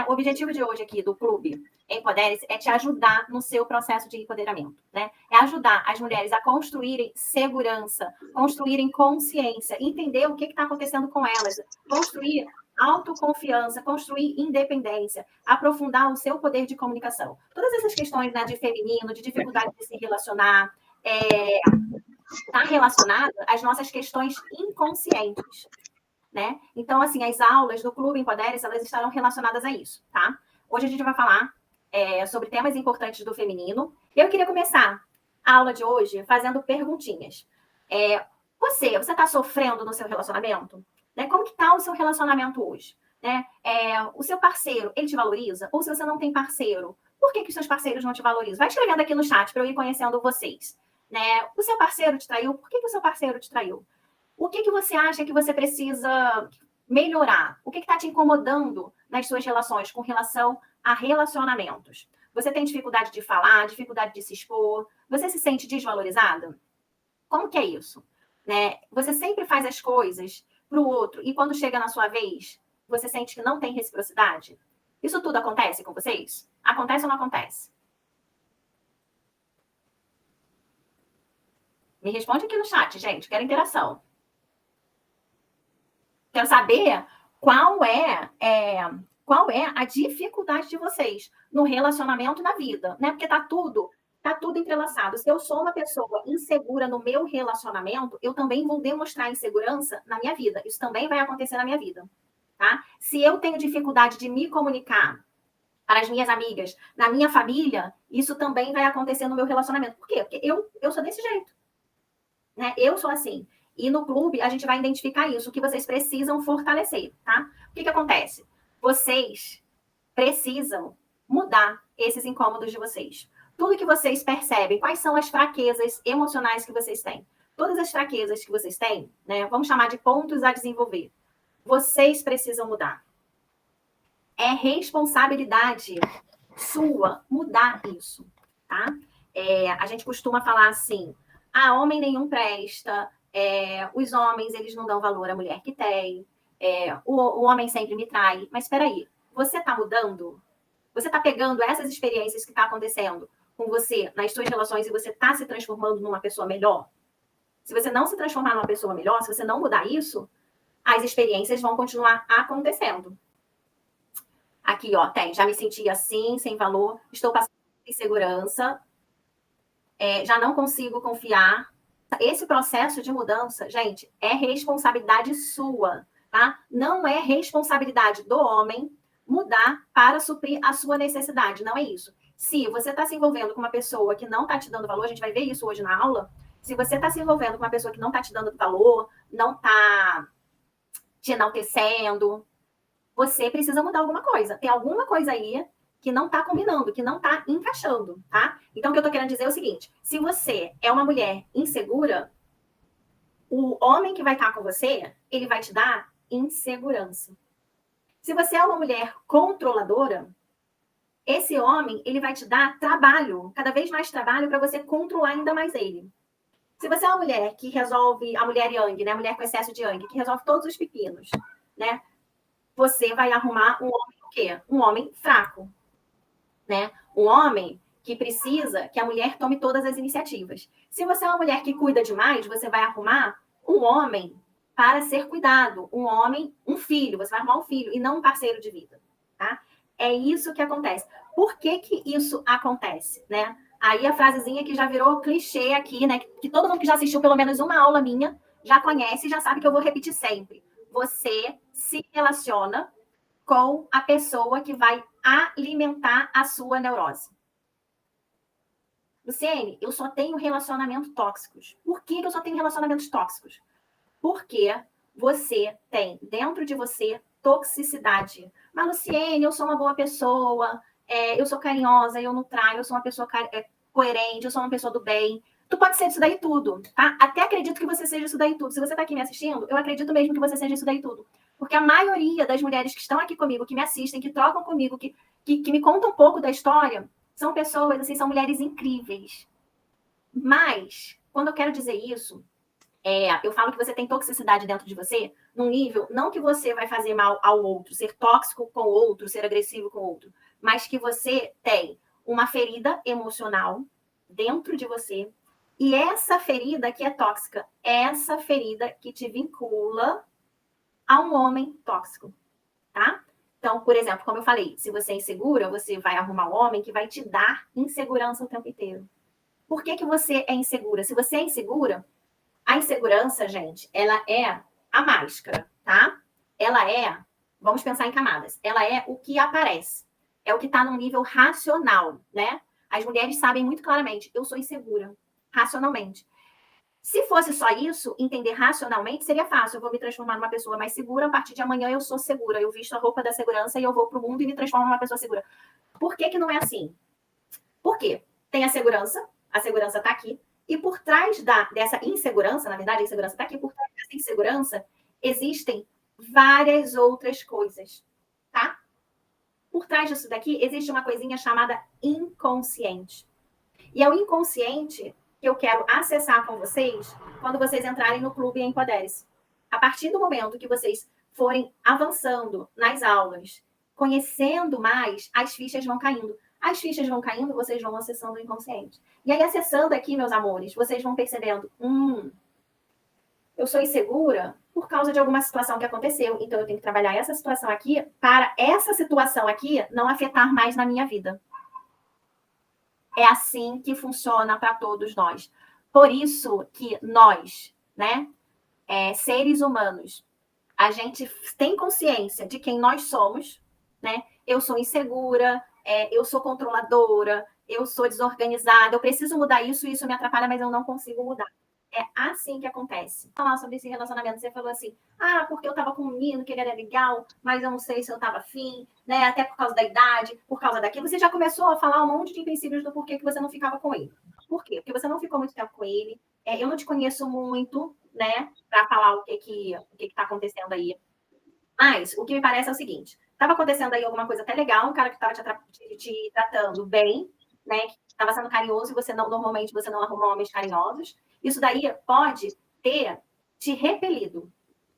O objetivo de hoje aqui do Clube Empodere-se é te ajudar no seu processo de empoderamento, né? É ajudar as mulheres a construírem segurança, construírem consciência, entender o que está acontecendo com elas, construir autoconfiança, construir independência, aprofundar o seu poder de comunicação. Todas essas questões, né, de feminino, de dificuldade de se relacionar, está relacionada às nossas questões inconscientes, né? Então, assim, as aulas do Clube Empodere-se, elas estarão relacionadas a isso, tá? Hoje a gente vai falar sobre temas importantes do feminino. Eu queria começar a aula de hoje fazendo perguntinhas. Você está sofrendo no seu relacionamento? Né? Como que está o seu relacionamento hoje? Né? O seu parceiro, ele te valoriza? Ou se você não tem parceiro, por que os seus parceiros não te valorizam? Vai escrevendo aqui no chat para eu ir conhecendo vocês. Né? O seu parceiro te traiu? Por que o seu parceiro te traiu? O que você acha que você precisa melhorar? O que está te incomodando nas suas relações com relação a relacionamentos? Você tem dificuldade de falar, dificuldade de se expor? Você se sente desvalorizada? Como que é isso? Né? Você sempre faz as coisas para o outro e quando chega na sua vez, você sente que não tem reciprocidade? Isso tudo acontece com vocês? Acontece ou não acontece? Me responde aqui no chat, gente. Quero interação. Quero saber qual é a dificuldade de vocês no relacionamento, na vida, né? Porque tá tudo entrelaçado. Se eu sou uma pessoa insegura no meu relacionamento, eu também vou demonstrar insegurança na minha vida. Isso também vai acontecer na minha vida, tá? Se eu tenho dificuldade de me comunicar para as minhas amigas, na minha família, isso também vai acontecer no meu relacionamento. Por quê? Porque eu sou desse jeito, né? Eu sou assim. E no clube, a gente vai identificar isso, o que vocês precisam fortalecer, tá? O que acontece? Vocês precisam mudar esses incômodos de vocês. Tudo que vocês percebem, quais são as fraquezas emocionais que vocês têm? Todas as fraquezas que vocês têm, né? Vamos chamar de pontos a desenvolver. Vocês precisam mudar. É responsabilidade sua mudar isso, tá? A gente costuma falar assim, homem nenhum presta, os homens, eles não dão valor à mulher que tem, o homem sempre me trai. Mas espera aí, você está mudando? Você está pegando essas experiências que está acontecendo com você nas suas relações e você está se transformando numa pessoa melhor? Se você não se transformar numa pessoa melhor, se você não mudar isso, as experiências vão continuar acontecendo. Aqui, ó, já me senti assim, sem valor, estou passando por insegurança, já não consigo confiar. Esse processo de mudança, gente, é responsabilidade sua, tá? Não é responsabilidade do homem mudar para suprir a sua necessidade, não é isso. Se você está se envolvendo com uma pessoa que não está te dando valor, a gente vai ver isso hoje na aula, se você está se envolvendo com uma pessoa que não está te dando valor, não está te enaltecendo, você precisa mudar alguma coisa. Tem alguma coisa aí que não está combinando, que não está encaixando, tá? Então, o que eu estou querendo dizer é o seguinte, se você é uma mulher insegura, o homem que vai estar com você, ele vai te dar insegurança. Se você é uma mulher controladora, esse homem, ele vai te dar trabalho, cada vez mais trabalho para você controlar ainda mais ele. Se você é uma mulher que resolve, a mulher yang, né, a mulher com excesso de yang, que resolve todos os pepinos, né, você vai arrumar um homem o quê? Um homem fraco, né? Um homem que precisa que a mulher tome todas as iniciativas. Se você é uma mulher que cuida demais, você vai arrumar um homem para ser cuidado, um homem, um filho, você vai arrumar um filho e não um parceiro de vida, tá? É isso que acontece. Por que isso acontece, né? Aí a frasezinha que já virou clichê aqui, né? Que todo mundo que já assistiu pelo menos uma aula minha já conhece e já sabe que eu vou repetir sempre. Você se relaciona com a pessoa que vai alimentar a sua neurose. Luciene, eu só tenho relacionamentos tóxicos. Por que eu só tenho relacionamentos tóxicos? Porque você tem dentro de você toxicidade. Mas, Luciene, eu sou uma boa pessoa, eu sou carinhosa, eu não traio, eu sou uma pessoa coerente, eu sou uma pessoa do bem. Tu pode ser isso daí tudo, tá? Até acredito que você seja isso daí tudo. Se você tá aqui me assistindo, eu acredito mesmo que você seja isso daí tudo. Porque a maioria das mulheres que estão aqui comigo, que me assistem, que trocam comigo, que me contam um pouco da história, são pessoas, assim, são mulheres incríveis. Mas, quando eu quero dizer isso, Eu falo que você tem toxicidade dentro de você num nível, não que você vai fazer mal ao outro, ser tóxico com o outro, ser agressivo com o outro, mas que você tem uma ferida emocional dentro de você, e essa ferida que é tóxica, essa ferida que te vincula a um homem tóxico, tá? Então, por exemplo, como eu falei, se você é insegura, você vai arrumar um homem que vai te dar insegurança o tempo inteiro. Por que você é insegura? Se você é insegura, a insegurança, gente, ela é a máscara, tá? Ela é, vamos pensar em camadas, ela é o que aparece, é o que está num nível racional, né? As mulheres sabem muito claramente, eu sou insegura, racionalmente. Se fosse só isso, entender racionalmente seria fácil. Eu vou me transformar numa pessoa mais segura, a partir de amanhã eu sou segura. Eu visto a roupa da segurança e eu vou pro mundo e me transformo numa pessoa segura. Por que não é assim? Por quê? Tem a segurança está aqui, e por trás dessa insegurança, na verdade, a insegurança está aqui, por trás dessa insegurança, existem várias outras coisas, tá? Por trás disso daqui, existe uma coisinha chamada inconsciente. E é o inconsciente que eu quero acessar com vocês quando vocês entrarem no Clube Empodere-se. A partir do momento que vocês forem avançando nas aulas, conhecendo mais, as fichas vão caindo. As fichas vão caindo, vocês vão acessando o inconsciente. E aí, acessando aqui, meus amores, vocês vão percebendo, eu sou insegura por causa de alguma situação que aconteceu, então eu tenho que trabalhar essa situação aqui para essa situação aqui não afetar mais na minha vida. É assim que funciona para todos nós. Por isso que nós, né, seres humanos, a gente tem consciência de quem nós somos, né? Eu sou insegura, eu sou controladora, eu sou desorganizada, eu preciso mudar isso, isso me atrapalha, mas eu não consigo mudar. É assim que acontece. Falar sobre esse relacionamento, você falou assim, porque eu tava com um menino que ele era legal, mas eu não sei se eu tava afim, né? Até por causa da idade, por causa daquilo. Você já começou a falar um monte de princípios do porquê que você não ficava com ele. Por quê? Porque você não ficou muito tempo com ele. Eu não te conheço muito, né? Para falar o que tá acontecendo aí. Mas o que me parece é o seguinte: estava acontecendo aí alguma coisa até legal, um cara que estava te tratando bem, né? Que estava sendo carinhoso e normalmente você não arruma homens carinhosos. Isso daí pode ter te repelido.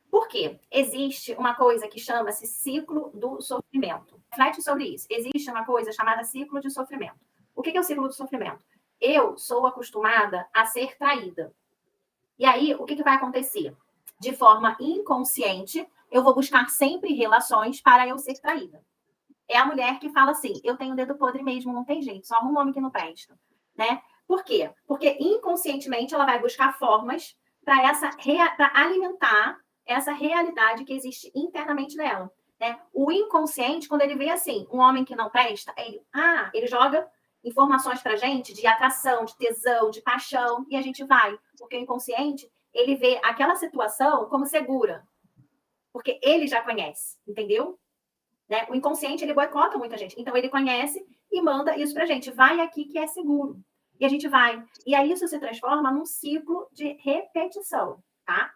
Por quê? Existe uma coisa que chama-se ciclo do sofrimento. Reflete sobre isso. Existe uma coisa chamada ciclo de sofrimento. O que é o ciclo do sofrimento? Eu sou acostumada a ser traída. E aí, o que vai acontecer? De forma inconsciente, eu vou buscar sempre relações para eu ser traída. É a mulher que fala assim, eu tenho dedo podre mesmo, não tem jeito, só arruma um homem que não presta, né? Por quê? Porque inconscientemente ela vai buscar formas para alimentar essa realidade que existe internamente nela, né? O inconsciente, quando ele vê assim, um homem que não presta, ele joga informações pra gente de atração, de tesão, de paixão, e a gente vai, porque o inconsciente, ele vê aquela situação como segura, porque ele já conhece, entendeu? Né? O inconsciente, ele boicota muita gente. Então, ele conhece e manda isso pra gente. Vai aqui que é seguro. E a gente vai. E aí, isso se transforma num ciclo de repetição, tá?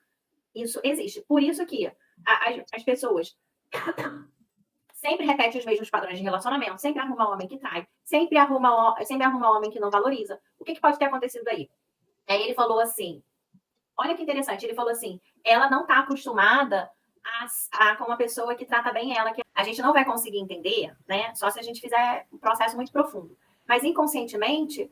Isso existe. Por isso que as pessoas sempre repetem os mesmos padrões de relacionamento, sempre arruma homem que trai, sempre arruma homem que não valoriza. O que pode ter acontecido aí? Aí ele falou assim, olha que interessante, ele falou assim, ela não está acostumada com uma pessoa que trata bem ela, que a gente não vai conseguir entender, né? Só se a gente fizer um processo muito profundo. Mas inconscientemente,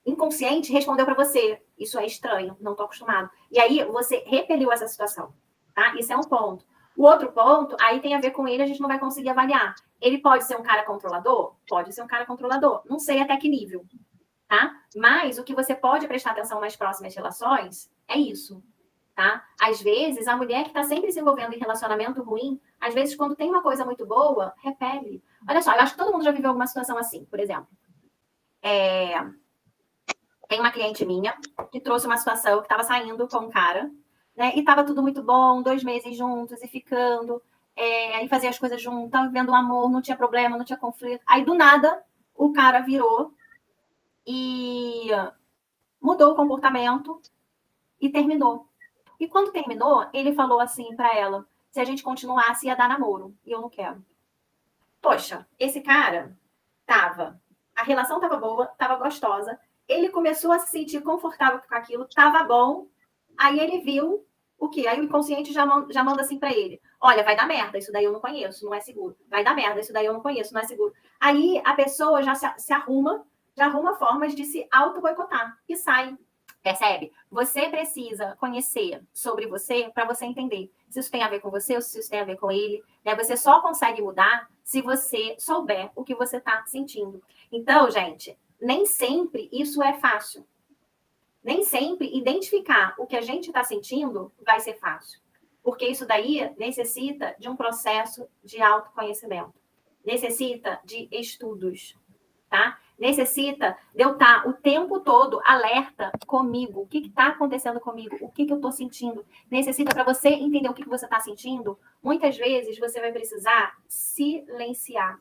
inconsciente respondeu para você, isso é estranho, não estou acostumado. E aí você repeliu essa situação, tá? Isso é um ponto. O outro ponto, aí tem a ver com ele, a gente não vai conseguir avaliar. Ele pode ser um cara controlador? Pode ser um cara controlador. Não sei até que nível, tá? Mas o que você pode prestar atenção nas próximas relações é isso, tá? Às vezes, a mulher que está sempre se envolvendo em relacionamento ruim, às vezes, quando tem uma coisa muito boa, repele. Olha só, eu acho que todo mundo já viveu alguma situação assim, por exemplo. Tem uma cliente minha que trouxe uma situação que estava saindo com um cara, né? E estava tudo muito bom, 2 meses juntos e ficando, e fazia as coisas juntos, estava vivendo um amor, não tinha problema, não tinha conflito. Aí, do nada, o cara virou e mudou o comportamento e terminou. E quando terminou, ele falou assim para ela, se a gente continuasse, ia dar namoro. E eu não quero. Poxa, esse cara a relação tava boa, tava gostosa. Ele começou a se sentir confortável com aquilo, estava bom, aí ele viu o quê? Aí o inconsciente já manda assim para ele: olha, vai dar merda, isso daí eu não conheço, não é seguro. Vai dar merda, isso daí eu não conheço, não é seguro. Aí a pessoa já se arruma, já arruma formas de se auto-boicotar e sai. Percebe? Você precisa conhecer sobre você para você entender se isso tem a ver com você ou se isso tem a ver com ele. Né? Você só consegue mudar se você souber o que você está sentindo. Então, gente, nem sempre isso é fácil. Nem sempre identificar o que a gente está sentindo vai ser fácil. Porque isso daí necessita de um processo de autoconhecimento. Necessita de estudos, tá? Necessita de eu estar o tempo todo alerta comigo. O que está acontecendo comigo? O que eu estou sentindo? Necessita, para você entender o que você está sentindo, muitas vezes você vai precisar silenciar.